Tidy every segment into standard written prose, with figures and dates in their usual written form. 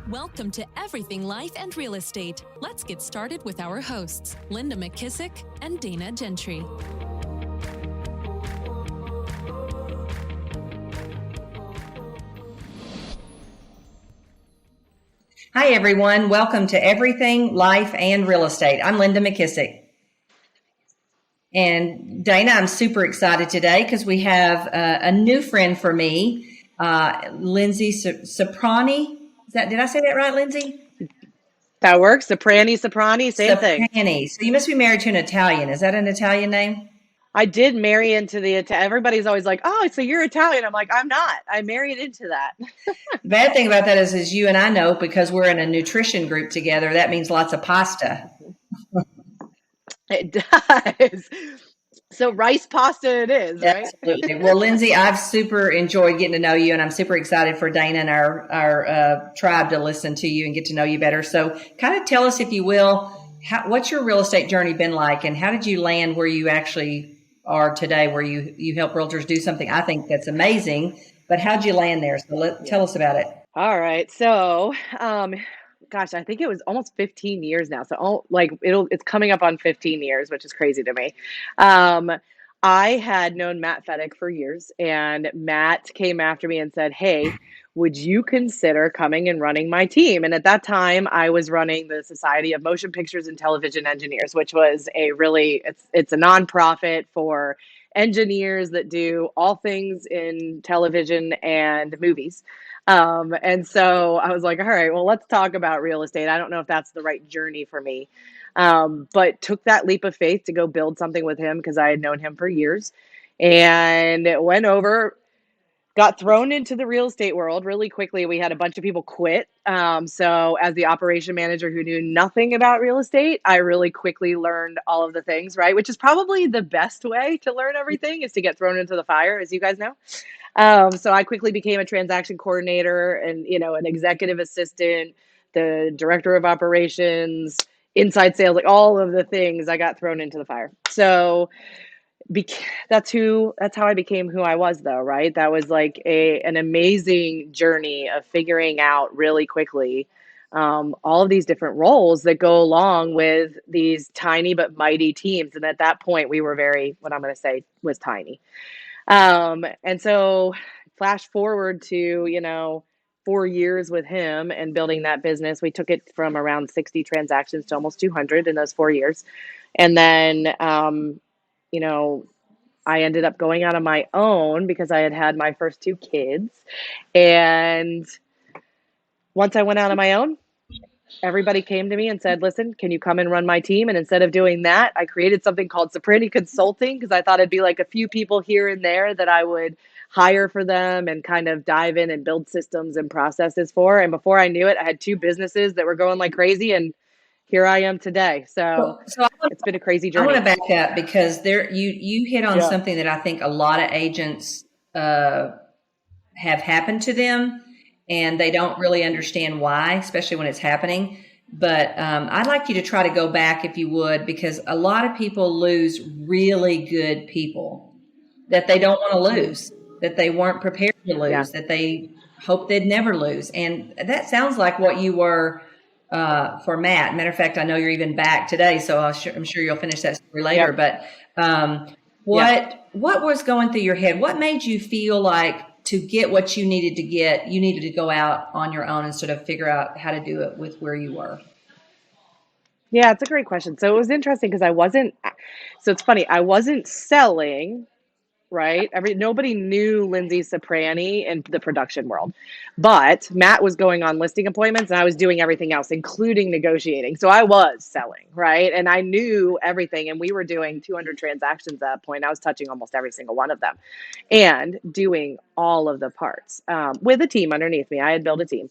Welcome to Everything Life and Real Estate. Let's get started with our hosts, Linda McKissick and Dana Gentry. Hi, everyone. Welcome to Everything Life and Real Estate. I'm Linda McKissick. And Dana, I'm super excited today because we have a new friend for me, Linzee Ciprani. Did I say that right, Lindsay? That works. Ciprani, same thing. Ciprani. So you must be married to an Italian. Is that an Italian name? I did marry into the everybody's always like, oh, so you're Italian. I'm like, I'm not. I married into that. The bad thing about that is you and I know, because we're in a nutrition group together, that means lots of pasta. It does. So rice pasta it is, right? Absolutely. Well, Lindsay, I've super enjoyed getting to know you, and I'm super excited for Dana and our tribe to listen to you and get to know you better. So kind of tell us, if you will, what's your real estate journey been like, and how did you land where you actually are today, where you help realtors do something I think that's amazing, but how'd you land there? So tell us about it. All right. So, gosh, I think it was almost 15 years now. So it's coming up on 15 years, which is crazy to me. I had known Matt Fedek for years, and Matt came after me and said, hey, would you consider coming and running my team? And at that time, I was running the Society of Motion Pictures and Television Engineers, which was it's a nonprofit for engineers that do all things in television and movies. And so I was like, all right, well, let's talk about real estate. I don't know if that's the right journey for me. But took that leap of faith to go build something with him because I had known him for years, and went over, got thrown into the real estate world really quickly. We had a bunch of people quit. So as the operation manager who knew nothing about real estate, I really quickly learned all of the things, right? Which is probably the best way to learn everything, is to get thrown into the fire, as you guys know. So I quickly became a transaction coordinator and, an executive assistant, the director of operations, inside sales, like all of the things. I got thrown into the fire. So that's how I became who I was, though, right? That was like an amazing journey of figuring out really quickly all of these different roles that go along with these tiny but mighty teams. And at that point, we were what I'm going to say was tiny. And so flash forward to, 4 years with him and building that business. We took it from around 60 transactions to almost 200 in those 4 years. And then, I ended up going out on my own because I had my first 2 kids. And once I went out on my own, everybody came to me and said, listen, can you come and run my team? And instead of doing that, I created something called Ciprani Consulting, because I thought it'd be like a few people here and there that I would hire for them and kind of dive in and build systems and processes for. And before I knew it, I had 2 businesses that were going like crazy, and here I am today. So it's been a crazy journey. I want to back up, because you hit on something that I think a lot of agents have happened to them, and they don't really understand why, especially when it's happening. But I'd like you to try to go back, if you would, because a lot of people lose really good people that they don't want to lose, that they weren't prepared to lose, that they hope they'd never lose. And that sounds like what you were for Matt. Matter of fact, I know you're even back today, so I'm sure you'll finish that story later. But what was going through your head? What made you feel like, to get what you needed to get, you needed to go out on your own and sort of figure out how to do it with where you were? Yeah, it's a great question. So it was interesting because it's funny, I wasn't selling, right? Nobody knew Linzee Ciprani in the production world, but Matt was going on listing appointments and I was doing everything else, including negotiating. So I was selling, right? And I knew everything, and we were doing 200 transactions at that point. I was touching almost every single one of them and doing all of the parts with a team underneath me. I had built a team.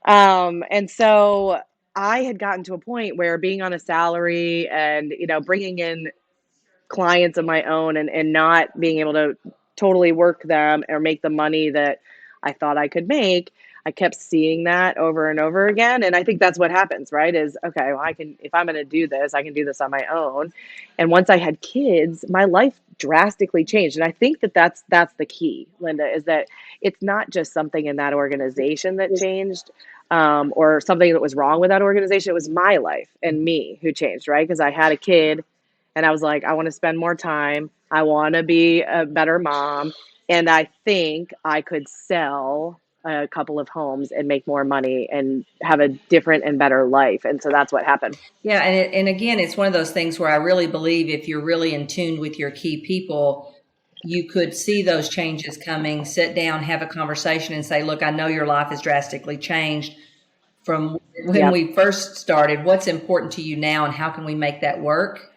And so I had gotten to a point where being on a salary and, bringing in clients of my own and not being able to totally work them or make the money that I thought I could make, I kept seeing that over and over again. And I think that's what happens, right? Is, okay, well, if I'm going to do this, I can do this on my own. And once I had kids, my life drastically changed. And I think that that's the key, Linda, is that it's not just something in that organization that changed, or something that was wrong with that organization. It was my life and me who changed, right? Because I had a kid and I was like, I want to spend more time. I want to be a better mom. And I think I could sell a couple of homes and make more money and have a different and better life. And so that's what happened. Yeah. And again, it's one of those things where I really believe if you're really in tune with your key people, you could see those changes coming, sit down, have a conversation and say, look, I know your life has drastically changed from when we first started. What's important to you now, and how can we make that work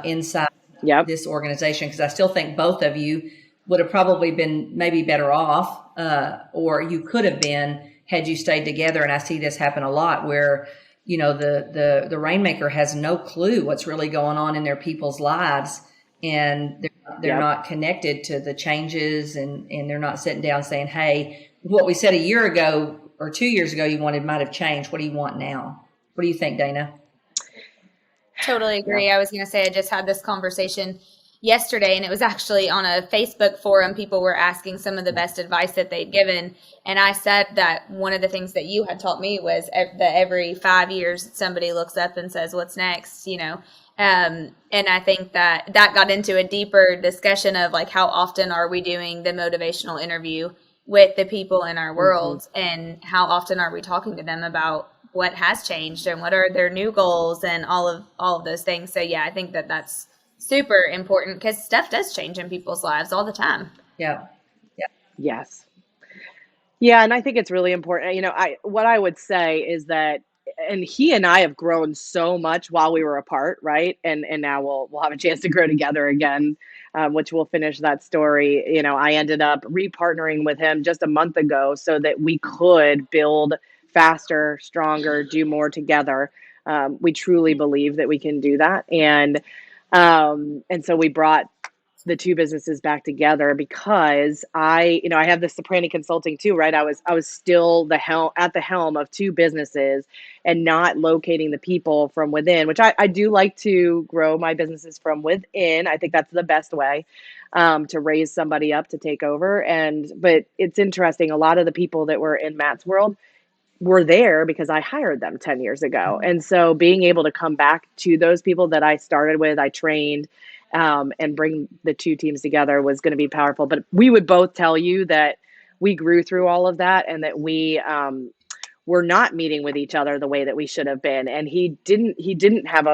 inside this organization? Because I still think both of you would have probably been maybe better off, or you could have been had you stayed together. And I see this happen a lot where, the rainmaker has no clue what's really going on in their people's lives, and they're not connected to the changes, and they're not sitting down saying, hey, what we said a year ago or 2 years ago you wanted might have changed. What do you want now? What do you think, Dana? Totally agree. Yeah. I was going to say, I just had this conversation yesterday, and it was actually on a Facebook forum. People were asking some of the best advice that they'd given. And I said that one of the things that you had taught me was that every 5 years somebody looks up and says, what's next, and I think that got into a deeper discussion of like, how often are we doing the motivational interview with the people in our world, and how often are we talking to them about what has changed and what are their new goals and all of those things. So yeah, I think that that's super important, because stuff does change in people's lives all the time. Yeah. Yes. Yeah. And I think it's really important. What I would say is that, and he and I have grown so much while we were apart, right? And now we'll have a chance to grow together again, which we'll finish that story. I ended up repartnering with him just a month ago so that we could build faster, stronger, do more together. We truly believe that we can do that. And so we brought the two businesses back together because I have the Ciprani Consulting too, right? I was still at the helm of two businesses and not locating the people from within, which I do like to grow my businesses from within. I think that's the best way to raise somebody up to take over. But it's interesting. A lot of the people that were in Matt's world were there because I hired them 10 years ago. And so being able to come back to those people that I started with, I trained, and bring the two teams together was going to be powerful. But we would both tell you that we grew through all of that, and that we were not meeting with each other the way that we should have been. And he didn't have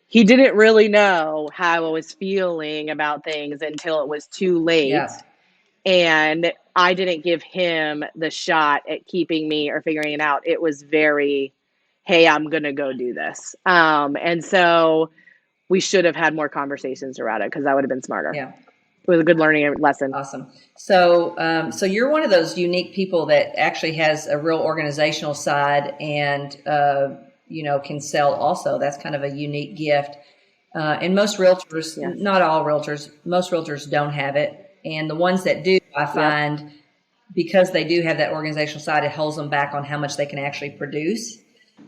he didn't really know how I was feeling about things until it was too late. Yeah. And I didn't give him the shot at keeping me or figuring it out. It was very, hey, I'm going to go do this. And so we should have had more conversations around it, because I would have been smarter. Yeah. It was a good learning lesson. Awesome. So you're one of those unique people that actually has a real organizational side and, can sell also. That's kind of a unique gift. And most realtors, not all realtors, most realtors don't have it. And the ones that do, I find, because they do have that organizational side, it holds them back on how much they can actually produce.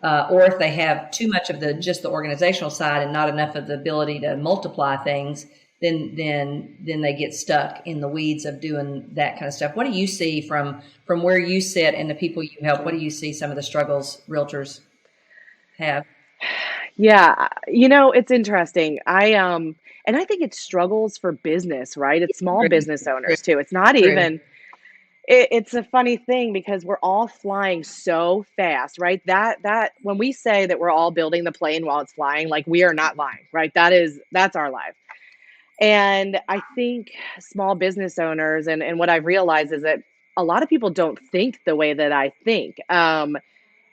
Or if they have too much of just the organizational side and not enough of the ability to multiply things, then they get stuck in the weeds of doing that kind of stuff. What do you see from where you sit and the people you help? What do you see some of the struggles realtors have? Yeah, it's interesting. And I think it's struggles for business, right? It's small business owners too. It's not even. It's a funny thing because we're all flying so fast, right? That when we say that we're all building the plane while it's flying, like, we are not lying, right? That's our life. And I think small business owners, and what I've realized is that a lot of people don't think the way that I think.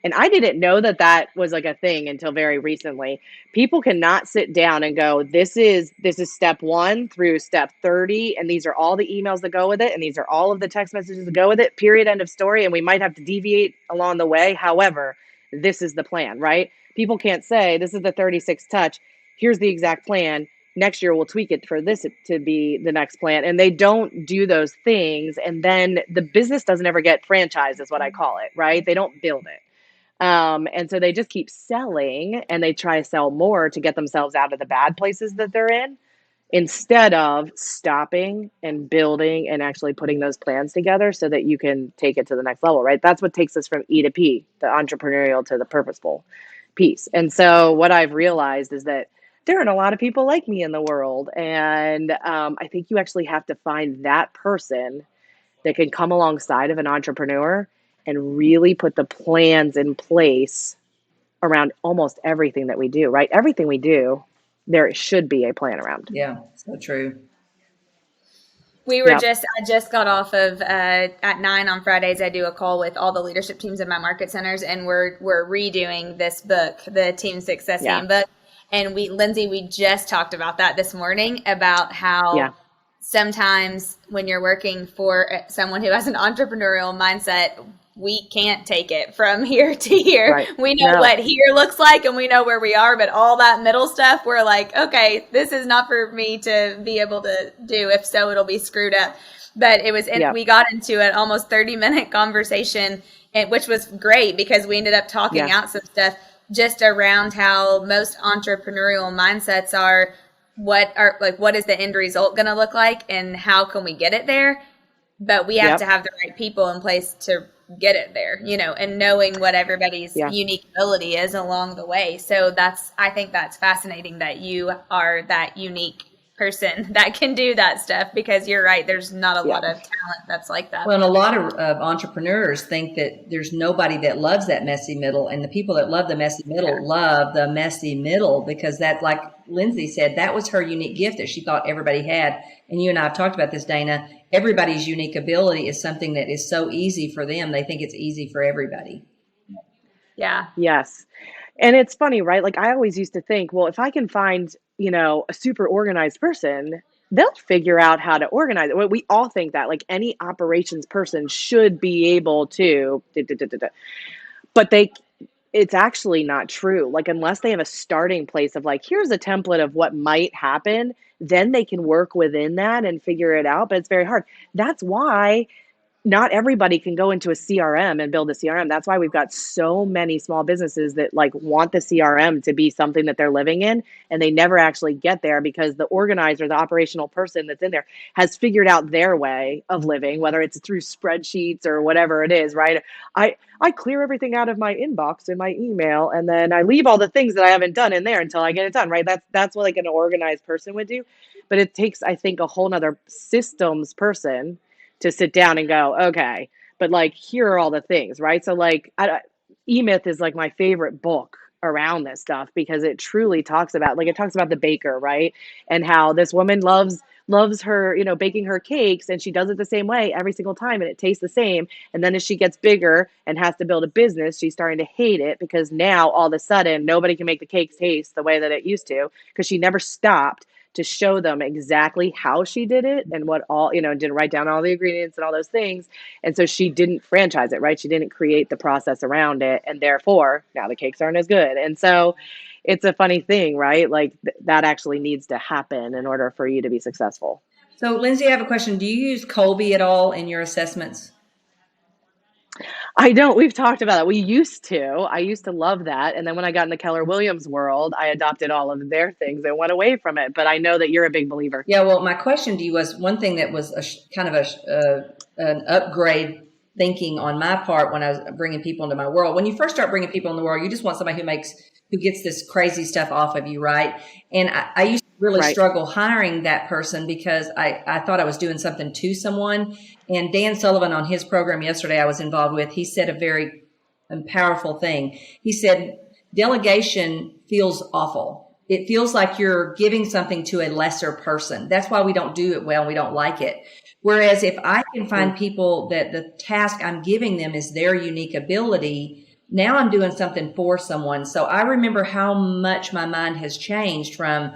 And I didn't know that was like a thing until very recently. People cannot sit down and go, this is step 1 through step 30. And these are all the emails that go with it. And these are all of the text messages that go with it, period, end of story. And we might have to deviate along the way. However, this is the plan, right? People can't say, this is the 36 touch. Here's the exact plan. Next year, we'll tweak it for this to be the next plan. And they don't do those things. And then the business doesn't ever get franchised, is what I call it, right? They don't build it. And so they just keep selling, and they try to sell more to get themselves out of the bad places that they're in, instead of stopping and building and actually putting those plans together so that you can take it to the next level, right? That's what takes us from E to P, the entrepreneurial to the purposeful piece. And so what I've realized is that there aren't a lot of people like me in the world. And I think you actually have to find that person that can come alongside of an entrepreneur and really put the plans in place around almost everything that we do, right? Everything we do, there should be a plan around. Yeah, so true. I just got off of, at 9 on Fridays, I do a call with all the leadership teams in my market centers, and we're redoing this book, the Team Success Handbook. And Lindsay, we just talked about that this morning, about how sometimes when you're working for someone who has an entrepreneurial mindset, we can't take it from here to here. Right. We know what here looks like, and we know where we are, but all that middle stuff, we're like, okay, this is not for me to be able to do. If so, it'll be screwed up. But it was, we got into an almost 30-minute conversation, which was great because we ended up talking out some stuff just around how most entrepreneurial mindsets are, what is the end result going to look like, and how can we get it there? But we have to have the right people in place to get it there, and knowing what everybody's unique ability is along the way. So I think that's fascinating that you are that unique person that can do that stuff, because you're right. There's not a lot of talent that's like that. Well, and a lot of entrepreneurs think that there's nobody that loves that messy middle, and the people that love the messy middle love the messy middle, because that's, like Lindsay said, that was her unique gift that she thought everybody had. And you and I have talked about this, Dana. Everybody's unique ability is something that is so easy for them. They think it's easy for everybody. Yeah. Yes. And it's funny, right? Like, I always used to think, well, if I can find, a super organized person, they'll figure out how to organize it. We all think that, like, any operations person should be able to, but it's actually not true. Like, unless they have a starting place of, like, here's a template of what might happen, then they can work within that and figure it out. But it's very hard. That's why not everybody can go into a CRM and build a CRM. That's why we've got so many small businesses that want the CRM to be something that they're living in, and they never actually get there because the organizer, the operational person that's in there, has figured out their way of living, whether it's through spreadsheets or whatever it is, right? I clear everything out of my inbox and my email, and then I leave all the things that I haven't done in there until I get it done, right? That's what an organized person would do. But it takes, I think, a whole nother systems person to sit down and go, okay, but here are all the things, right? So E-Myth is my favorite book around this stuff, because it truly talks about, it talks about the baker, right? And how this woman loves her, baking her cakes, and she does it the same way every single time, and it tastes the same. And then as she gets bigger and has to build a business, she's starting to hate it, because now all of a sudden nobody can make the cakes taste the way that it used to, because she never stopped to show them exactly how she did it and what all, didn't write down all the ingredients and all those things. And so she didn't franchise it, right? She didn't create the process around it. And therefore, now the cakes aren't as good. And so it's a funny thing, right? That actually needs to happen in order for you to be successful. So, Lindsay, I have a question. Do you use Kolbe at all in your assessments? I don't. We've talked about it. I used to love that. And then when I got in the Keller Williams world, I adopted all of their things and went away from it. But I know that you're a big believer. Yeah. Well, my question to you was, one thing that was an upgrade thinking on my part when I was bringing people into my world. When you first start bringing people in the world, you just want somebody who gets this crazy stuff off of you, right? And I used to really struggle hiring that person, because I thought I was doing something to someone. And Dan Sullivan, on his program yesterday I was involved with, he said a very powerful thing. He said, delegation feels awful. It feels like you're giving something to a lesser person. That's why we don't do it well. We don't like it. Whereas if I can find people that the task I'm giving them is their unique ability, now I'm doing something for someone. So I remember how much my mind has changed from,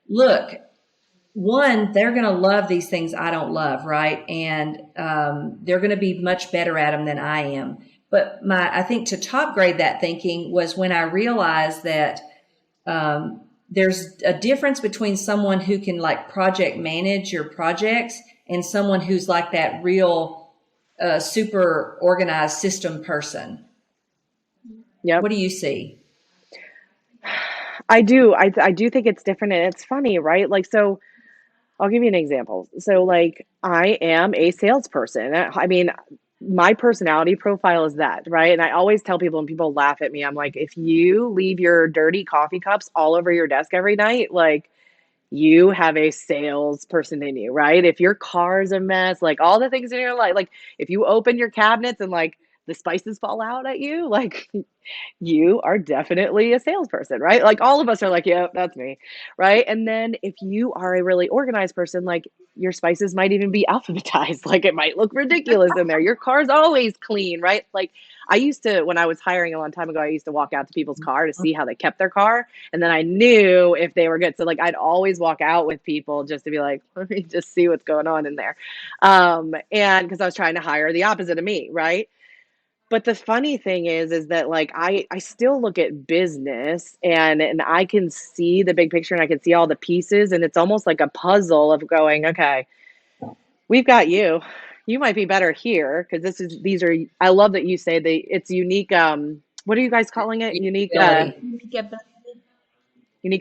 look, one, they're going to love these things I don't love, right? And they're going to be much better at them than I am. But I think to top grade that thinking was when I realized that there's a difference between someone who can project manage your projects and someone who's that real super organized system person. Yep. What do you see? I do. I do think it's different, and it's funny, right? Like, so I'll give you an example. So, like, I am a salesperson. I mean, my personality profile is that, right? And I always tell people, and people laugh at me, I'm like, if you leave your dirty coffee cups all over your desk every night, like, you have a salesperson in you, right? If your car's a mess, like all the things in your life, like if you open your cabinets and like the spices fall out at you, like you are definitely a salesperson, right? Like all of us are like, yeah, that's me, right? And then if you are a really organized person, like your spices might even be alphabetized, like it might look ridiculous in there. Your car's always clean, right? Like I used to, when I was hiring a long time ago, I used to walk out to people's car to see how they kept their car. And then I knew if they were good. So like I'd always walk out with people just to be like, let me just see what's going on in there. And because I was trying to hire the opposite of me, right? But the funny thing is that like I still look at business and I can see the big picture and I can see all the pieces and it's almost like a puzzle of going, okay, we've got you. You might be better here because these are I love that you say it's unique what are you guys calling it? Unique unique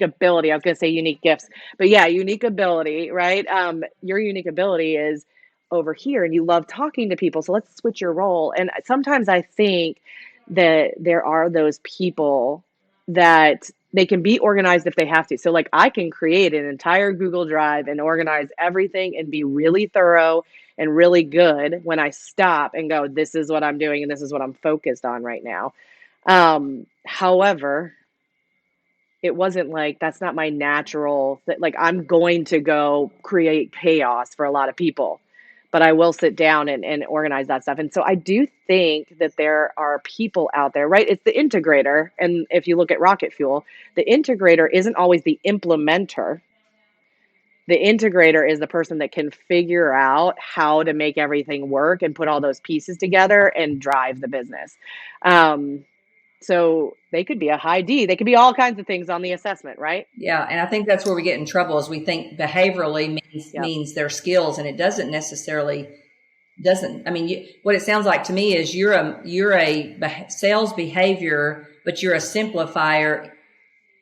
ability. I was going to say unique gifts, but yeah, unique ability, right? Your unique ability is over here and you love talking to people. So let's switch your role. And sometimes I think that there are those people that they can be organized if they have to. So like I can create an entire Google Drive and organize everything and be really thorough and really good when I stop and go, this is what I'm doing and this is what I'm focused on right now. However, it wasn't like that's not my natural like I'm going to go create chaos for a lot of people, but I will sit down and organize that stuff. And so I do think that there are people out there, right? It's the integrator. And if you look at rocket fuel, the integrator isn't always the implementer. The integrator is the person that can figure out how to make everything work and put all those pieces together and drive the business. So they could be a high D. They could be all kinds of things on the assessment, right? Yeah, and I think that's where we get in trouble is we think behaviorally means their skills, and it doesn't necessarily doesn't. I mean, what it sounds like to me is you're a sales behavior, but you're a simplifier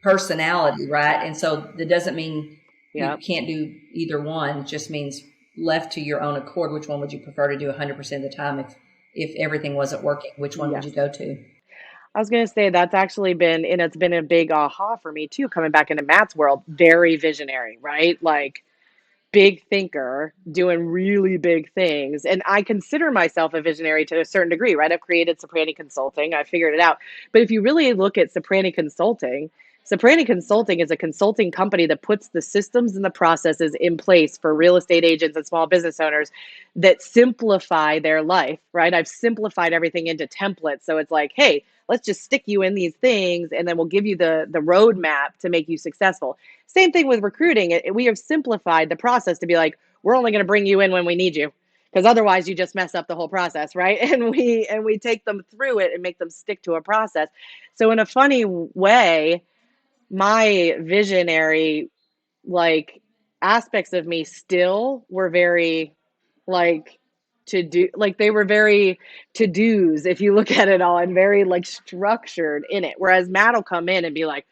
personality, right? And so that doesn't mean you can't do either one. It just means left to your own accord. Which one would you prefer to do 100% of the time if everything wasn't working? Which one would you go to? I was going to say that's actually been, and it's been a big aha for me too, coming back into Matt's world, very visionary, right? Like big thinker doing really big things. And I consider myself a visionary to a certain degree, right? I've created Ciprani Consulting. I figured it out. But if you really look at Ciprani Consulting is a consulting company that puts the systems and the processes in place for real estate agents and small business owners that simplify their life, right? I've simplified everything into templates. So it's like, hey, let's just stick you in these things and then we'll give you the roadmap to make you successful. Same thing with recruiting. We have simplified the process to be like, we're only going to bring you in when we need you because otherwise you just mess up the whole process, right? And we take them through it and make them stick to a process. So in a funny way, my visionary like aspects of me still were very like to do, like they were very to do's if you look at it all and very like structured in it. Whereas Matt will come in and be like,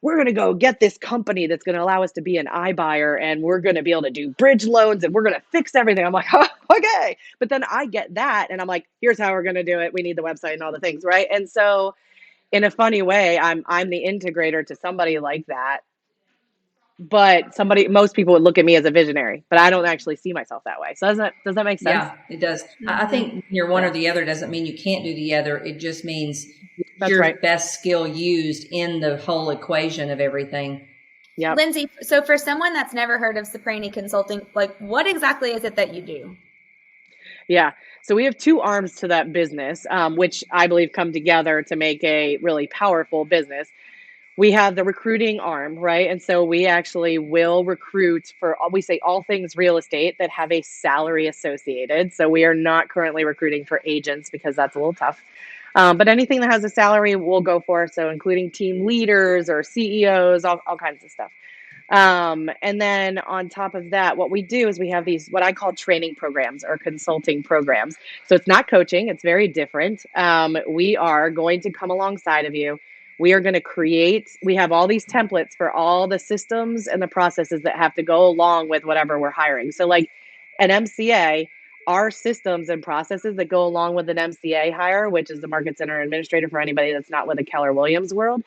we're going to go get this company that's going to allow us to be an iBuyer and we're going to be able to do bridge loans and we're going to fix everything. I'm like, oh, okay. But then I get that and I'm like, here's how we're going to do it. We need the website and all the things, right? And so in a funny way, I'm the integrator to somebody like that. But most people would look at me as a visionary, but I don't actually see myself that way. So does that make sense? Yeah, it does. I think you're one or the other doesn't mean you can't do the other. It just means your best skill used in the whole equation of everything. Yeah. Lindsay, so for someone that's never heard of Ciprani Consulting, like what exactly is it that you do? Yeah. So we have two arms to that business, which I believe come together to make a really powerful business. We have the recruiting arm, right? And so we actually will recruit for, we say all things real estate that have a salary associated. So we are not currently recruiting for agents because that's a little tough. But anything that has a salary we'll go for. So including team leaders or CEOs, all kinds of stuff. And then on top of that, what we do is we have these, what I call training programs or consulting programs. So it's not coaching, it's very different. We are going to come alongside of you. We are going to create, we have all these templates for all the systems and the processes that have to go along with whatever we're hiring. So like an MCA, our systems and processes that go along with an MCA hire, which is the Market Center Administrator for anybody that's not with the Keller Williams world,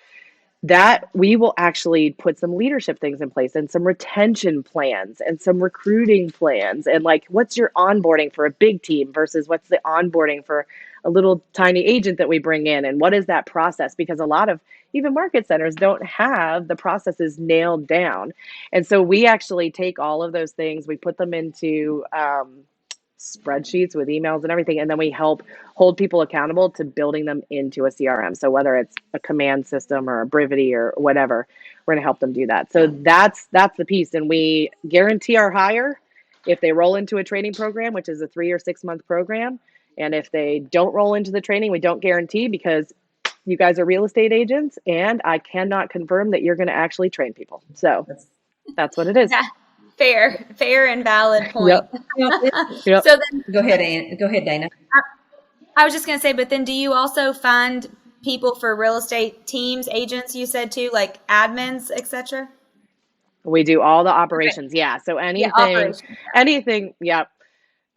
that we will actually put some leadership things in place and some retention plans and some recruiting plans and like what's your onboarding for a big team versus what's the onboarding for a little tiny agent that we bring in, and what is that process, because a lot of even market centers don't have the processes nailed down. And so we actually take all of those things, we put them into spreadsheets with emails and everything, and then we help hold people accountable to building them into a CRM. So whether it's a command system or a Brivity or whatever, we're going to help them do that. So that's the piece, and we guarantee our hire if they roll into a training program, which is a 3 or 6 month program. And if they don't roll into the training, we don't guarantee, because you guys are real estate agents and I cannot confirm that you're going to actually train people. So that's what it is. Yeah, fair and valid point. Yep. So then, Go ahead, Dana. I was just going to say, but then do you also find people for real estate teams, agents, you said too, like admins, etc.? We do all the operations. Okay. Yeah. So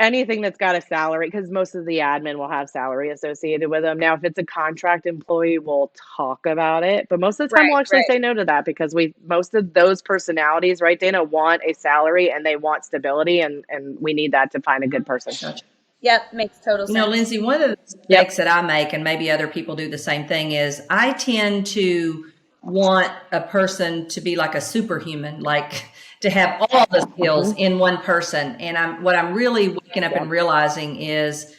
anything that's got a salary, because most of the admin will have salary associated with them. Now, if it's a contract employee, we'll talk about it. But most of the time, we'll actually say no to that, because most of those personalities, right, Dana, want a salary and they want stability, and we need that to find a good person. Gotcha. Yep, makes total sense. You know, Lindsay, one of the mistakes that I make, and maybe other people do the same thing, is I tend to want a person to be like a superhuman, like to have all the skills in one person. And what I'm really waking up and realizing is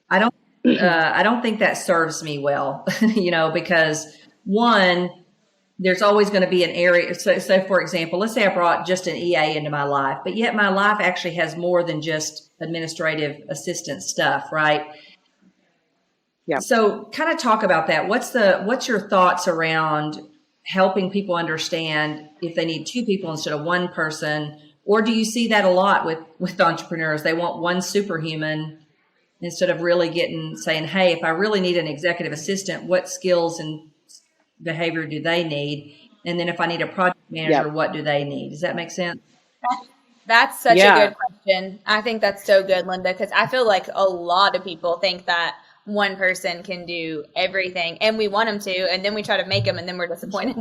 I don't think that serves me well, you know, because one, there's always going to be an area. So for example, let's say I brought just an EA into my life, but yet my life actually has more than just administrative assistant stuff, right? Yeah. So kind of talk about that. What's your thoughts around helping people understand if they need 2 people instead of 1 person? Or do you see that a lot with entrepreneurs? They want one superhuman instead of really saying, hey, if I really need an executive assistant, what skills and behavior do they need? And then if I need a project manager, what do they need? Does that make sense? That's such a good question. I think that's so good, Linda, because I feel like a lot of people think that one person can do everything, and we want them to, and then we try to make them, and then we're disappointed.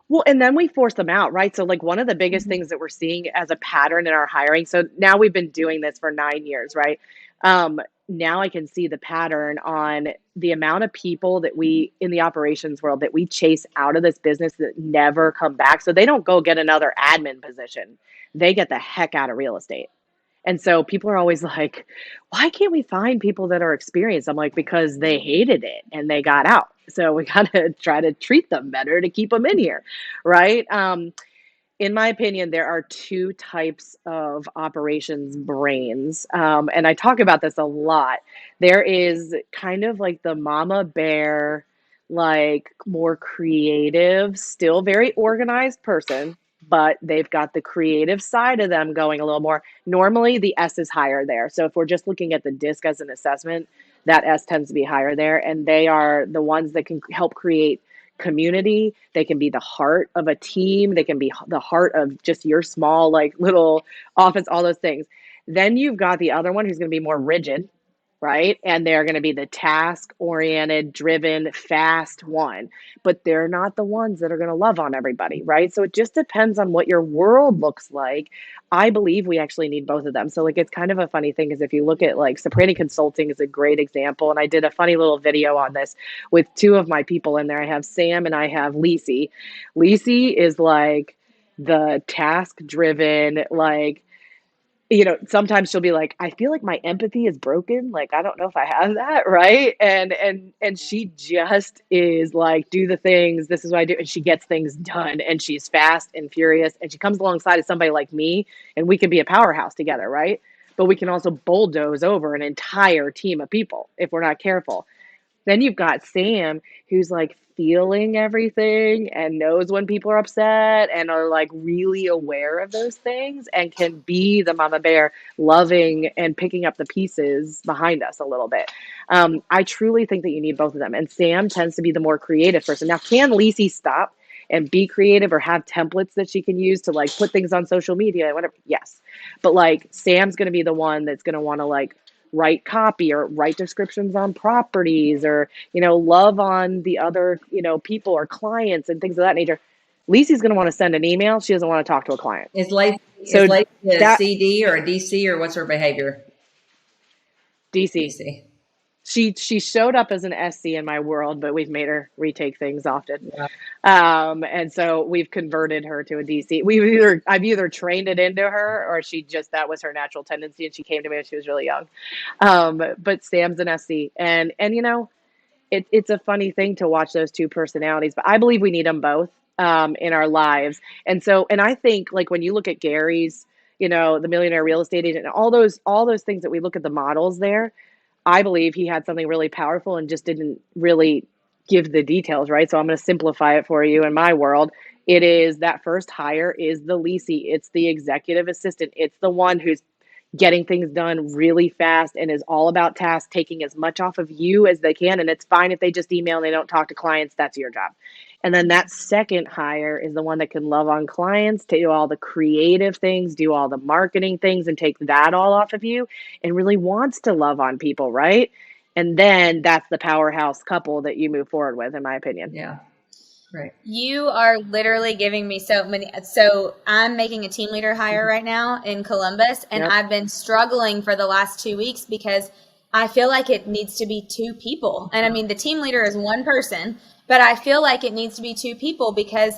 Well, and then we force them out, right? So like one of the biggest things that we're seeing as a pattern in our hiring, so now we've been doing this for 9 years, right? Now I can see the pattern on the amount of people that we, in the operations world, that we chase out of this business that never come back. So they don't go get another admin position. They get the heck out of real estate. And so people are always like, why can't we find people that are experienced? I'm like, because they hated it and they got out. So we got to try to treat them better to keep them in here, right? In my opinion, there are 2 types of operations brains. And I talk about this a lot. There is kind of like the mama bear, like more creative, still very organized person, but they've got the creative side of them going a little more. Normally the S is higher there. So if we're just looking at the DISC as an assessment, that S tends to be higher there. And they are the ones that can help create community. They can be the heart of a team. They can be the heart of just your small, like little office, all those things. Then you've got the other one who's going to be more rigid, right? And they're going to be the task-oriented, driven, fast one. But they're not the ones that are going to love on everybody, right? So it just depends on what your world looks like. I believe we actually need both of them. So like it's kind of a funny thing is if you look at like Ciprani Consulting is a great example. And I did a funny little video on this with 2 of my people in there. I have Sam and I have Linzee. Linzee is like the task-driven, like, you know, sometimes she'll be like, I feel like my empathy is broken. Like, I don't know if I have that. Right. And she just is like, do the things. This is what I do. And she gets things done and she's fast and furious. And she comes alongside of somebody like me and we can be a powerhouse together. Right. But we can also bulldoze over an entire team of people if we're not careful. Then you've got Sam, who's like feeling everything and knows when people are upset and are like really aware of those things and can be the mama bear, loving and picking up the pieces behind us a little bit. I truly think that you need both of them. And Sam tends to be the more creative person. Now, can Linzee stop and be creative or have templates that she can use to like put things on social media, whatever? Yes. But like Sam's going to be the one that's going to want to like write copy or write descriptions on properties or, love on the other, people or clients and things of that nature. Linzee's going to want to send an email. She doesn't want to talk to a client. Is Linzee a CD or a DC, or what's her behavior? DC. She showed up as an SC in my world, but we've made her retake things often. Yeah. And so we've converted her to a DC. I've either trained it into her or that was her natural tendency, and she came to me when she was really young. But Sam's an SC, and it's a funny thing to watch those two personalities, but I believe we need them both in our lives. And I think like when you look at Gary's, the millionaire real estate agent, and all those things that we look at the models there, I believe he had something really powerful and just didn't really give the details, right? So I'm going to simplify it for you in my world. It is that first hire is the Linzee. It's the executive assistant. It's the one who's getting things done really fast and is all about tasks, taking as much off of you as they can. And it's fine if they just email and they don't talk to clients. That's your job. And then that second hire is the one that can love on clients, to do all the creative things, do all the marketing things, and take that all off of you, and really wants to love on people, right? And then that's the powerhouse couple that you move forward with, in my opinion. Yeah. Right. You are literally giving me so many. So I'm making a team leader hire right now in Columbus, and I've been struggling for the last 2 weeks because I feel like it needs to be two people. And I mean, the team leader is one person, but I feel like it needs to be two people because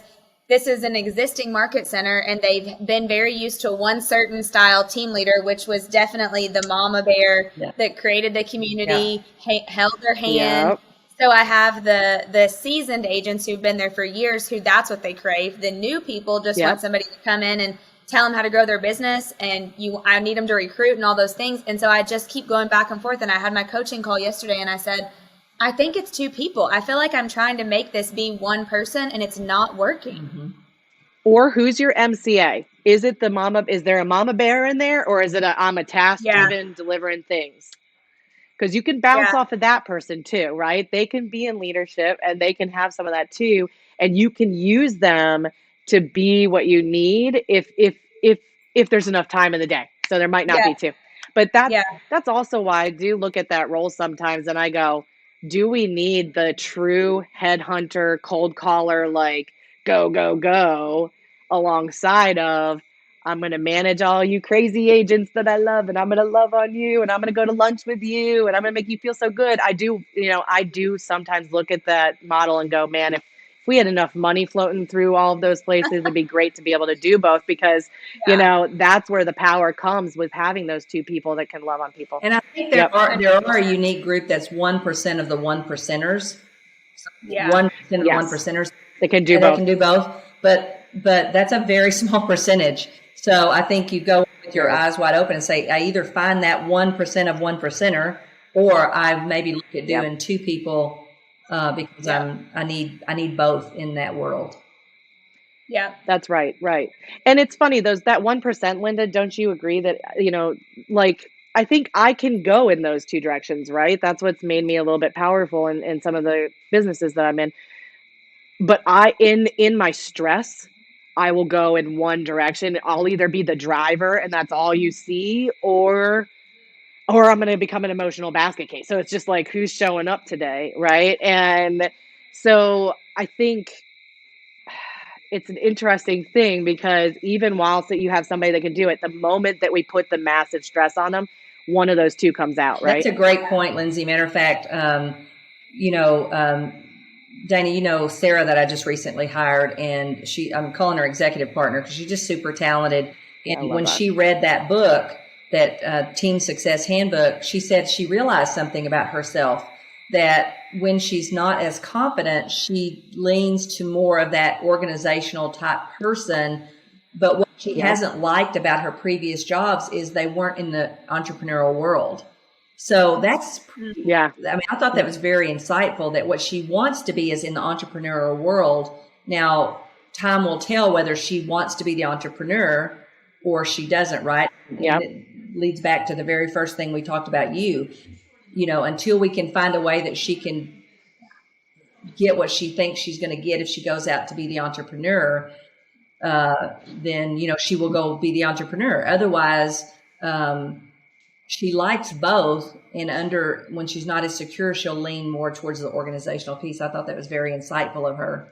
this is an existing market center and they've been very used to one certain style team leader, which was definitely the mama bear that created the community, held their hand. So I have the seasoned agents who've been there for years who that's what they crave. The new people just want somebody to come in and tell them how to grow their business, and I need them to recruit and all those things. And so I just keep going back and forth. And I had my coaching call yesterday and I said, I think it's two people. I feel like I'm trying to make this be one person and it's not working. Mm-hmm. Or who's your MCA? Is it is there a mama bear in there, or is it I'm a task driven delivering things? Because you can bounce off of that person too, right? They can be in leadership and they can have some of that too. And you can use them to be what you need if there's enough time in the day. So there might not be two. But that's also why I do look at that role sometimes and I go, do we need the true headhunter, cold caller, like go, go, go, alongside of I'm going to manage all you crazy agents that I love, and I'm going to love on you, and I'm going to go to lunch with you, and I'm going to make you feel so good. I do sometimes look at that model and go, man, if we had enough money floating through all of those places, it'd be great to be able to do both because, that's where the power comes with having those two people that can love on people. And I think there are a unique group that's 1% of the 1%ers. 1% of the 1%ers. They can do both. They can do both. But that's a very small percentage. So I think you go with your eyes wide open and say, I either find that 1% of 1%er, or I maybe look at doing two people because I need both in that world. Yeah, that's right. Right. And it's funny, that 1%, Linda, don't you agree that, I think I can go in those two directions, right? That's what's made me a little bit powerful in some of the businesses that I'm in. But in my stress, I will go in one direction. I'll either be the driver and that's all you see, or I'm going to become an emotional basket case. So it's just like, who's showing up today, right? And so I think it's an interesting thing because even whilst that you have somebody that can do it, the moment that we put the massive stress on them, one of those two comes out, right? That's a great point, Linzee. Matter of fact, Dana, Sarah that I just recently hired, and I'm calling her executive partner because she's just super talented. And when she read that book, that Team Success Handbook, she said she realized something about herself, that when she's not as confident, she leans to more of that organizational type person. But what she hasn't liked about her previous jobs is they weren't in the entrepreneurial world. So that's, Yeah. I mean, I thought that was very insightful, that what she wants to be is in the entrepreneurial world. Now, time will tell whether she wants to be the entrepreneur or she doesn't, right? Yeah. And it leads back to the very first thing we talked about, you know, until we can find a way that she can get what she thinks she's going to get if she goes out to be the entrepreneur, then, you know, she will go be the entrepreneur. Otherwise, she likes both, and when she's not as secure, she'll lean more towards the organizational piece. I thought that was very insightful of her.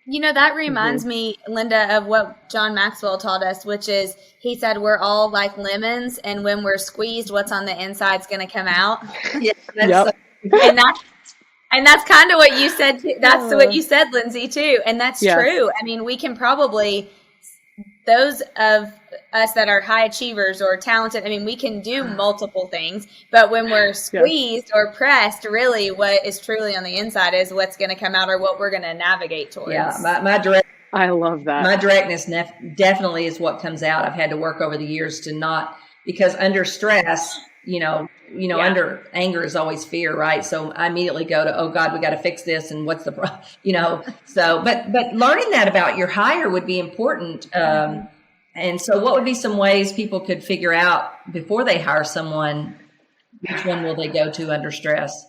You know, that reminds me, Linda, of what John Maxwell taught us, which is, he said, we're all like lemons, and when we're squeezed, what's on the inside is going to come out. Yeah, and that's kind of what you said. That's what you said, Lindsay, too. And that's true. I mean, we can probably, those of us that are high achievers or talented, I mean, we can do multiple things, but when we're squeezed or pressed, really what is truly on the inside is what's going to come out, or what we're going to navigate towards. Yeah, I love that. My directness definitely is what comes out. I've had to work over the years to not, because under stress, under anger is always fear, right? So I immediately go to, oh God, we got to fix this. And what's the problem? So, but learning that about your hire would be important. And so what would be some ways people could figure out before they hire someone, which one will they go to under stress?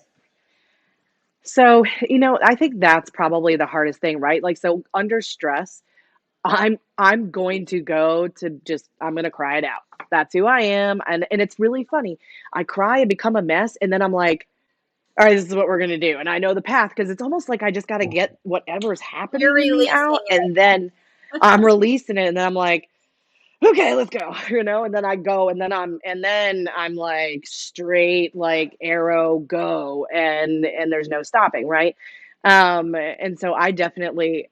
So, I think that's probably the hardest thing, right? Like, so under stress, I'm going to go to I'm going to cry it out. That's who I am. And it's really funny. I cry and become a mess. And then I'm like, all right, this is what we're going to do. And I know the path, because it's almost like I just got to get whatever's happening to me out. And then I'm releasing it. And then I'm like, okay, let's go, and then I go, and then I'm like straight, like arrow go, and there's no stopping, right? And so I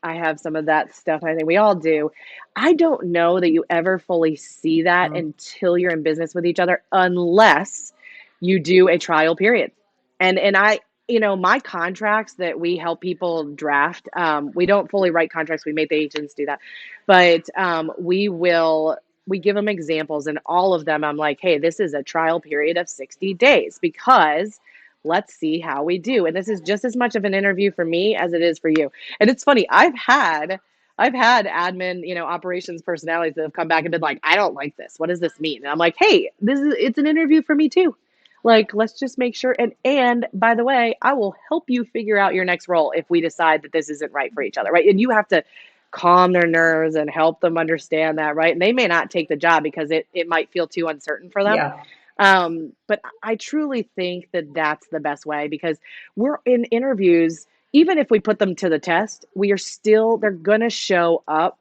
have some of that stuff. I think we all do. I don't know that you ever fully see that until you're in business with each other, unless you do a trial period. And I, my contracts that we help people draft, we don't fully write contracts. We make the agents do that, but we give them examples, and all of them, I'm like, hey, this is a trial period of 60 days because let's see how we do. And this is just as much of an interview for me as it is for you. And it's funny, I've had admin, operations personalities that have come back and been like, I don't like this. What does this mean? And I'm like, hey, it's an interview for me too. Like, let's just make sure. And by the way, I will help you figure out your next role if we decide that this isn't right for each other, right? And you have to calm their nerves and help them understand that, right? And they may not take the job because it might feel too uncertain for them. Yeah. But I truly think that that's the best way, because we're in interviews, even if we put them to the test, they're going to show up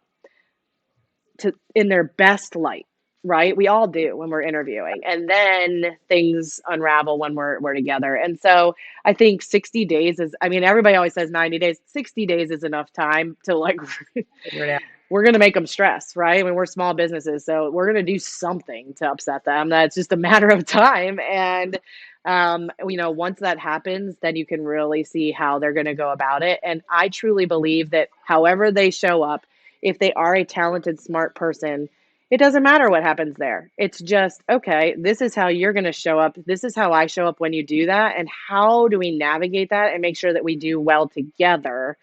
in their best light, right? We all do when we're interviewing, and then things unravel when we're together. And so I think 60 days everybody always says 90 days, 60 days is enough time to like, figure it out. We're going to make them stress, right? I mean, we're small businesses, so we're going to do something to upset them. That's just a matter of time. And, once that happens, then you can really see how they're going to go about it. And I truly believe that however they show up, if they are a talented, smart person, it doesn't matter what happens there. It's just, okay, this is how you're going to show up. This is how I show up when you do that. And how do we navigate that and make sure that we do well together?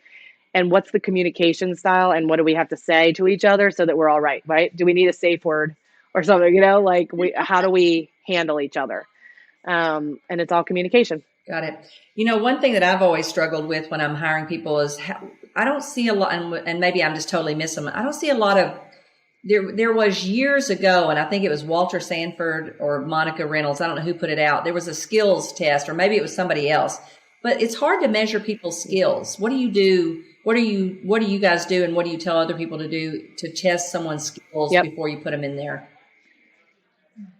And what's the communication style, and what do we have to say to each other so that we're all right? Do we need a safe word or something? How do we handle each other? And it's all communication. Got it. One thing that I've always struggled with when I'm hiring people is I don't see a lot, and maybe I'm just totally missing them. I don't see a lot of, there was years ago, and I think it was Walter Sanford or Monica Reynolds, I don't know who put it out. There was a skills test, or maybe it was somebody else, but it's hard to measure people's skills. What do you do? What do you guys do? And what do you tell other people to do to test someone's skills before you put them in there?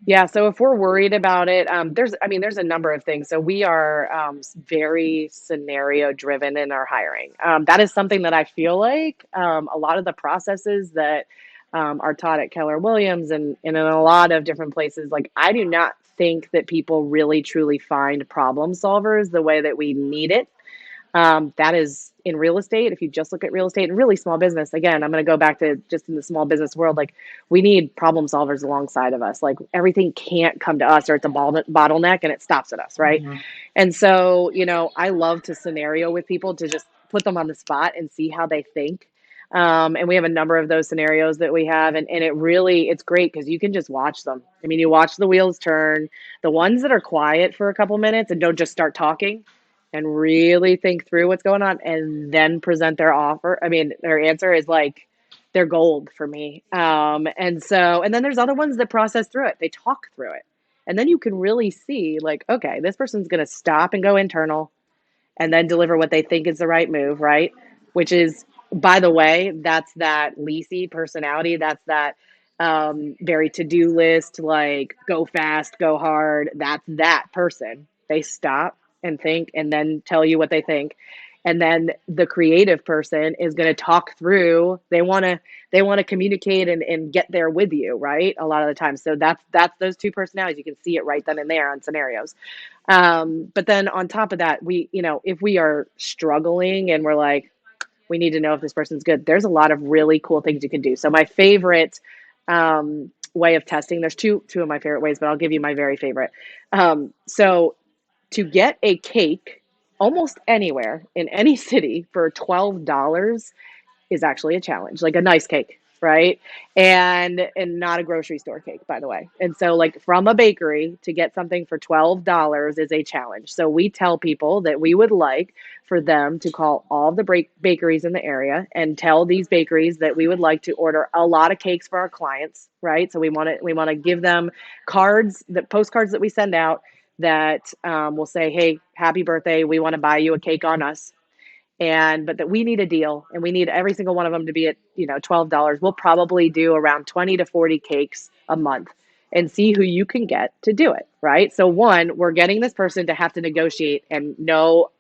Yeah. So if we're worried about it, there's a number of things. So we are very scenario driven in our hiring. That is something that I feel like a lot of the processes that are taught at Keller Williams and in a lot of different places, like I do not think that people really truly find problem solvers the way that we need it. That is in real estate. If you just look at real estate and really small business, again, I'm going to go back to just in the small business world, like we need problem solvers alongside of us. Like everything can't come to us or it's a bottleneck and it stops at us. Right. Mm-hmm. And so, I love to scenario with people to just put them on the spot and see how they think. And we have a number of those scenarios that we have. And it's great because you can just watch them. I mean, you watch the wheels turn. The ones that are quiet for a couple minutes and don't just start talking and really think through what's going on and then present their offer. I mean, their answer is like, they're gold for me. And then there's other ones that process through it. They talk through it. And then you can really see like, okay, this person's going to stop and go internal and then deliver what they think is the right move, right? Which is, by the way, that's that Linzee personality. That's that very to-do list, like go fast, go hard. That's that person. They stop and think and then tell you what they think. And then the creative person is going to talk through. They want to communicate and get there with you, right? A lot of the time. So that's those two personalities. You can see it right then and there on scenarios. But then on top of that, if we are struggling and we're like, we need to know if this person's good, there's a lot of really cool things you can do. So my favorite way of testing, there's two of my favorite ways, but I'll give you my very favorite. So to get a cake almost anywhere in any city for $12 is actually a challenge, like a nice cake, right? And not a grocery store cake, by the way. And so like from a bakery to get something for $12 is a challenge. So we tell people that we would like for them to call all the bakeries in the area and tell these bakeries that we would like to order a lot of cakes for our clients, right? So we want to give them postcards that we send out that will say, hey, happy birthday. We want to buy you a cake on us. But that we need a deal and we need every single one of them to be at, $12. We'll probably do around 20 to 40 cakes a month and see who you can get to do it. Right. So one, we're getting this person to have to negotiate, and no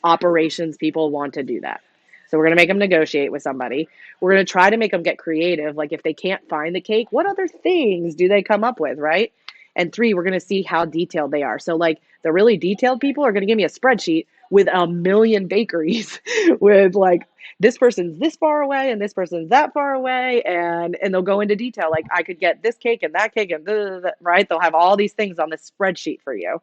operations people want to do that. So we're going to make them negotiate with somebody. We're going to try to make them get creative. Like if they can't find the cake, what other things do they come up with? Right. And three, we're going to see how detailed they are. So like the really detailed people are going to give me a spreadsheet with a million bakeries with like, this person's this far away and this person's that far away. And they'll go into detail. Like I could get this cake and that cake and right. They'll have all these things on this spreadsheet for you.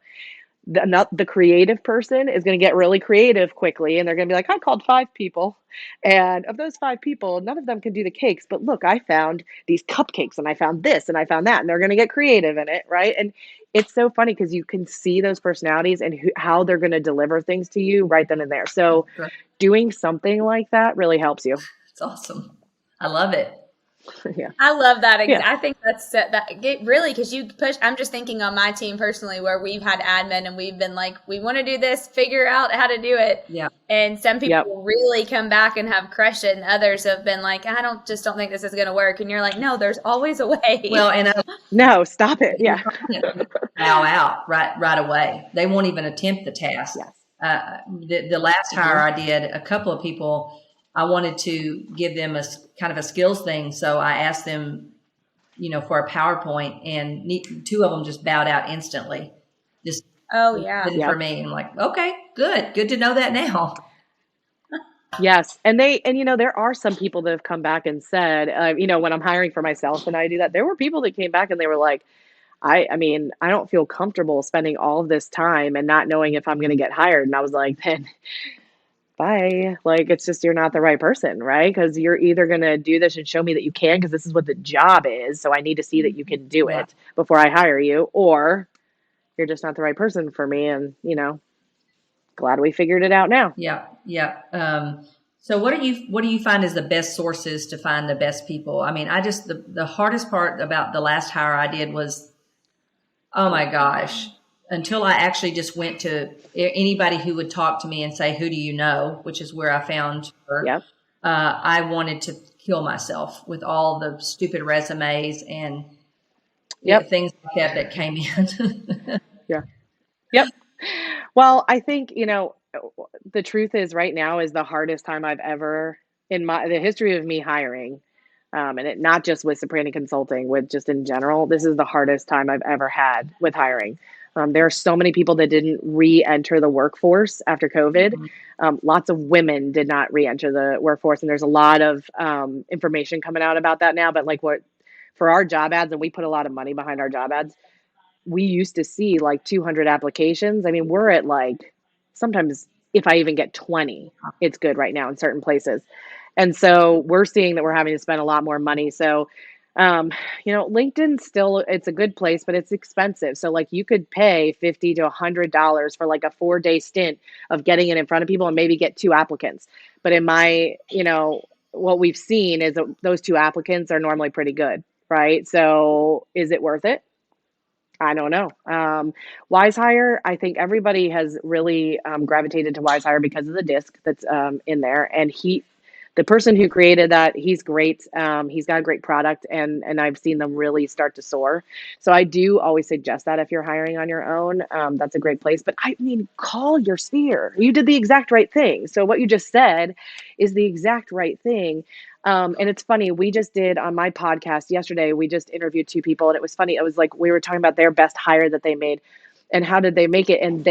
The creative person is going to get really creative quickly. And they're going to be like, I called 5 people. And of those 5 people, none of them can do the cakes. But look, I found these cupcakes and I found this and I found that. And they're going to get creative in it. Right. And it's so funny because you can see those personalities and how they're going to deliver things to you right then and there. So doing something like that really helps you. It's awesome. I love it. Yeah. I love that. Yeah. I think that's really, because you push. I'm just thinking on my team personally, where we've had admin and we've been like, we want to do this, figure out how to do it. Yeah. And some people really come back and have crushed it, and others have been like, I don't think this is going to work. And you're like, no, there's always a way. Well, and no, stop it. Yeah. Bow out right away. They won't even attempt the task. Yes. The last hire I did, a couple of people, I wanted to give them a kind of a skills thing. So I asked them, for a PowerPoint, and 2 of them just bowed out instantly. Just for me. I'm like, okay, good to know that now. Yes. And there are some people that have come back and said, when I'm hiring for myself and I do that, there were people that came back and they were like, I don't feel comfortable spending all of this time and not knowing if I'm going to get hired. And I was like, then bye. Like, it's just, you're not the right person, right? Because you're either going to do this and show me that you can, because this is what the job is. So I need to see that you can do it before I hire you, or you're just not the right person for me. And, glad we figured it out now. Yeah. Yeah. So what do you find is the best sources to find the best people? I mean, the hardest part about the last hire I did was, oh my gosh, until I actually just went to anybody who would talk to me and say, who do you know? Which is where I found her. Yep. I wanted to kill myself with all the stupid resumes and things like that came in. Yeah. Yep. Well, I think, the truth is right now is the hardest time I've ever in the history of me hiring. And it not just with Ciprani Consulting, with just in general, this is the hardest time I've ever had with hiring. There are so many people that didn't re-enter the workforce after COVID. Lots of women did not re-enter the workforce, and there's a lot of information coming out about that now. But like for our job ads, and we put a lot of money behind our job ads, we used to see like 200 applications. I mean, we're at like sometimes if I even get 20, it's good right now in certain places. And so we're seeing that we're having to spend a lot more money. So LinkedIn still, it's a good place, but it's expensive. So like you could pay $50 to $100 for like a 4-day stint of getting it in front of people and maybe get 2 applicants. But in my, what we've seen is that those 2 applicants are normally pretty good, right? So is it worth it? I don't know. WiseHire, I think everybody has really gravitated to WiseHire because of the disc that's in there. And the person who created that, he's great. He's got a great product, and I've seen them really start to soar. So I do always suggest that if you're hiring on your own, that's a great place. But I mean, call your sphere. You did the exact right thing. So what you just said is the exact right thing. And it's funny, we just did on my podcast yesterday, we just interviewed 2 people, and it was funny. It was like, we were talking about their best hire that they made and how did they make it. And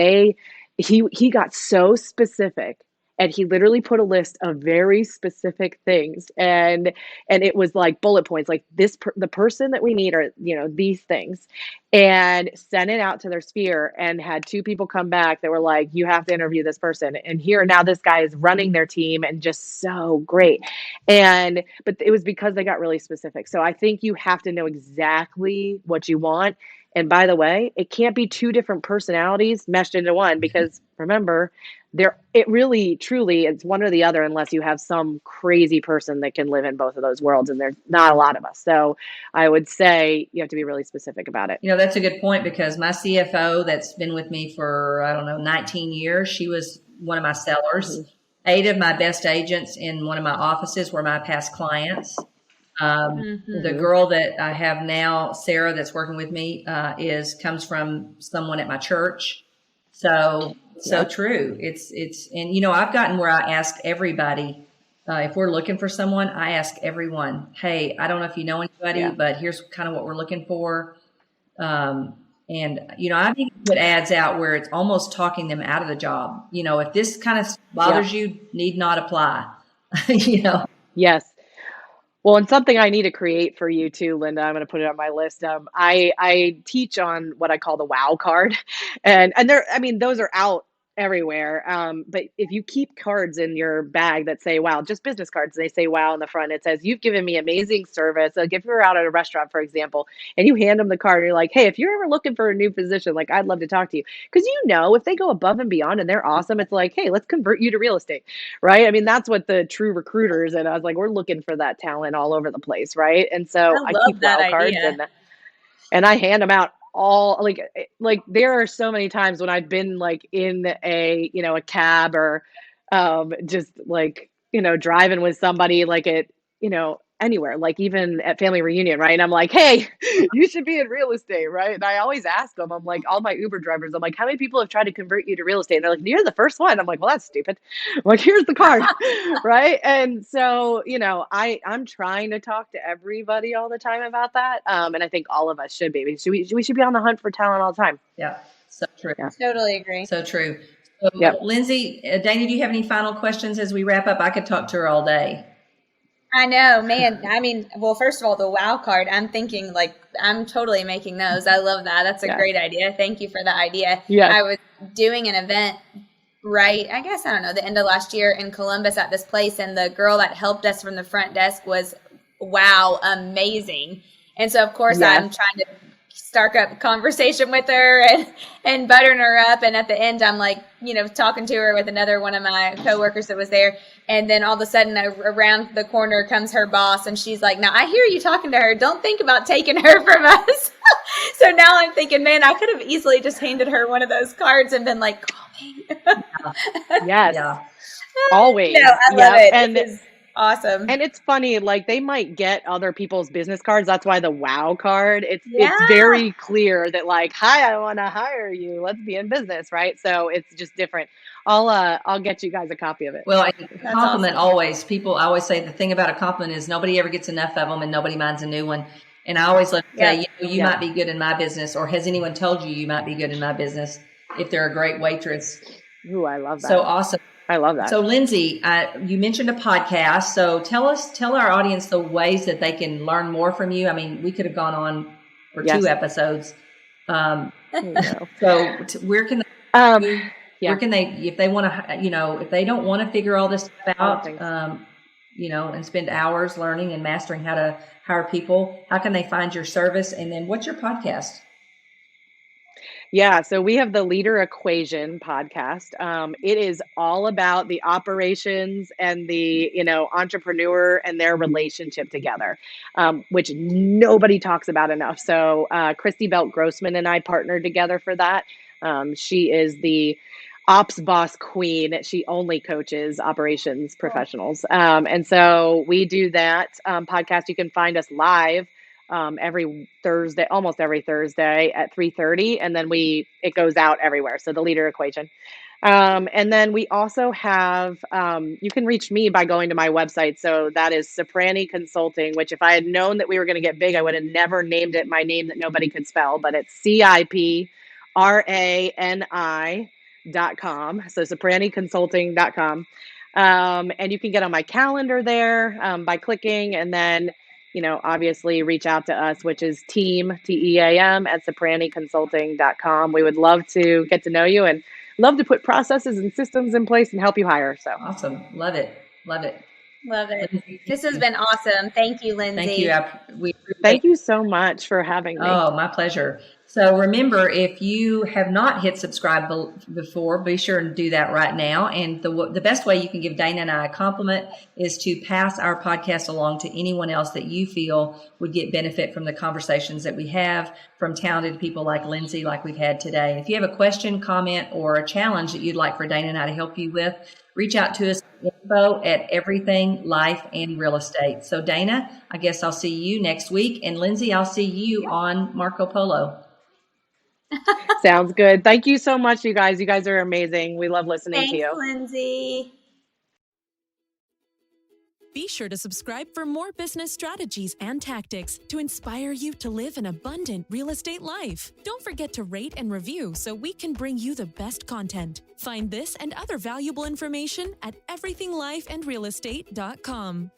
he got so specific, and he literally put a list of very specific things. And it was like bullet points, like the person that we need are, these things, and sent it out to their sphere, and had 2 people come back that were like, you have to interview this person. And now this guy is running their team and just so great. But it was because they got really specific. So I think you have to know exactly what you want. And by the way, it can't be 2 different personalities meshed into one, because remember, it really, truly, it's one or the other, unless you have some crazy person that can live in both of those worlds. And there's not a lot of us. So I would say you have to be really specific about it. That's a good point, because my CFO that's been with me for, 19 years, she was one of my sellers. 8 of my best agents in one of my offices were my past clients. The girl that I have now, Sarah, that's working with me, comes from someone at my church. So true. It's, and I've gotten where I ask everybody, if we're looking for someone, I ask everyone, hey, I don't know if you know anybody, but here's kind of what we're looking for. And I think put ads out where it's almost talking them out of the job. If this kind of bothers you, need not apply. Yes. Well, and something I need to create for you too, Linda, I'm going to put it on my list. I teach on what I call the WOW card, and those are out everywhere. But if you keep cards in your bag that say WOW, just business cards, and they say WOW on the front, it says, you've given me amazing service. Like if you're out at a restaurant, for example, and you hand them the card, and you're like, hey, if you're ever looking for a new position, like I'd love to talk to you. Because if they go above and beyond and they're awesome, it's like, hey, let's convert you to real estate, right? I mean, that's what the true recruiters, and I was like, we're looking for that talent all over the place, right? And so I keep WOW cards, and I hand them out all, like there are so many times when I've been like in a cab, or just like driving with somebody, like at anywhere, like even at family reunion, right? And I'm like, hey, you should be in real estate, right? And I always ask them, I'm like, all my Uber drivers, I'm like, how many people have tried to convert you to real estate? And they're like, you're the first one. I'm like, well, that's stupid. I'm like, here's the card. Right? And so I'm trying to talk to everybody all the time about that, and I think all of us should be. We should be on the hunt for talent all the time. Yeah, so true. Yeah. Totally agree. So true. So, Lindsay, Dana, do you have any final questions as we wrap up? I could talk to her all day. I know, man. I mean, well, first of all, the WOW card, I'm thinking I'm totally making those. I love that. That's a great idea. Thank you for the idea. Yeah. I was doing an event the end of last year in Columbus at this place, and the girl that helped us from the front desk was, amazing. And so, of course, I'm trying to start up conversation with her and buttering her up. And at the end, I'm like, talking to her with another one of my coworkers that was there. And then all of a sudden around the corner comes her boss, and she's like, now I hear you talking to her. Don't think about taking her from us. So now I'm thinking, man, I could have easily just handed her one of those cards and been like, call me. Yes. Yeah. Always. No, I love it. And awesome. And it's funny, like they might get other people's business cards. That's why the WOW card, it's very clear that like, hi, I want to hire you. Let's be in business. Right. So it's just different. I'll get you guys a copy of it. Well, a compliment always. I always say the thing about a compliment is nobody ever gets enough of them, and nobody minds a new one. And I always love to say, you Yeah. might be good in my business, or has anyone told you might be good in my business if they're a great waitress? Ooh, I love that. So awesome. I love that. So Lindsay, you mentioned a podcast. So tell our audience the ways that they can learn more from you. I mean, we could have gone on for 2 episodes. So where can they, where can they, if they want to, if they don't want to figure all this stuff out, and spend hours learning and mastering how to hire people, how can they find your service? And then what's your podcast? Yeah, so we have the Leader Equation podcast. It is all about the operations and the, entrepreneur and their relationship together, which nobody talks about enough. So Christy Belt Grossman and I partnered together for that. She is the ops boss queen. She only coaches operations professionals. And so we do that podcast. You can find us live every Thursday, almost every Thursday at 3:30, and then it goes out everywhere. So the Leader Equation. And then we also have, you can reach me by going to my website. So that is Ciprani Consulting, which if I had known that we were going to get big, I would have never named it my name that nobody could spell, but it's CIPRANI.com. So CipraniConsulting.com. And you can get on my calendar there by clicking, and then obviously reach out to us, which is team, TEAM, at CipraniConsulting.com. We would love to get to know you and love to put processes and systems in place and help you hire. So awesome. Love it. Love it. This has been awesome. Thank you, Lindsay. Thank you. Thank you so much for having me. Oh, my pleasure. So remember, if you have not hit subscribe before, be sure and do that right now. And the best way you can give Dana and I a compliment is to pass our podcast along to anyone else that you feel would get benefit from the conversations that we have from talented people like Lindsay, like we've had today. If you have a question, comment, or a challenge that you'd like for Dana and I to help you with, reach out to us, info at Everything Life and Real Estate. So Dana, I guess I'll see you next week. And Lindsay, I'll see you on Marco Polo. Sounds good. Thank you so much, you guys. You guys are amazing. We love listening to you. Thanks, Lindsay. Be sure to subscribe for more business strategies and tactics to inspire you to live an abundant real estate life. Don't forget to rate and review so we can bring you the best content. Find this and other valuable information at everythinglifeandrealestate.com.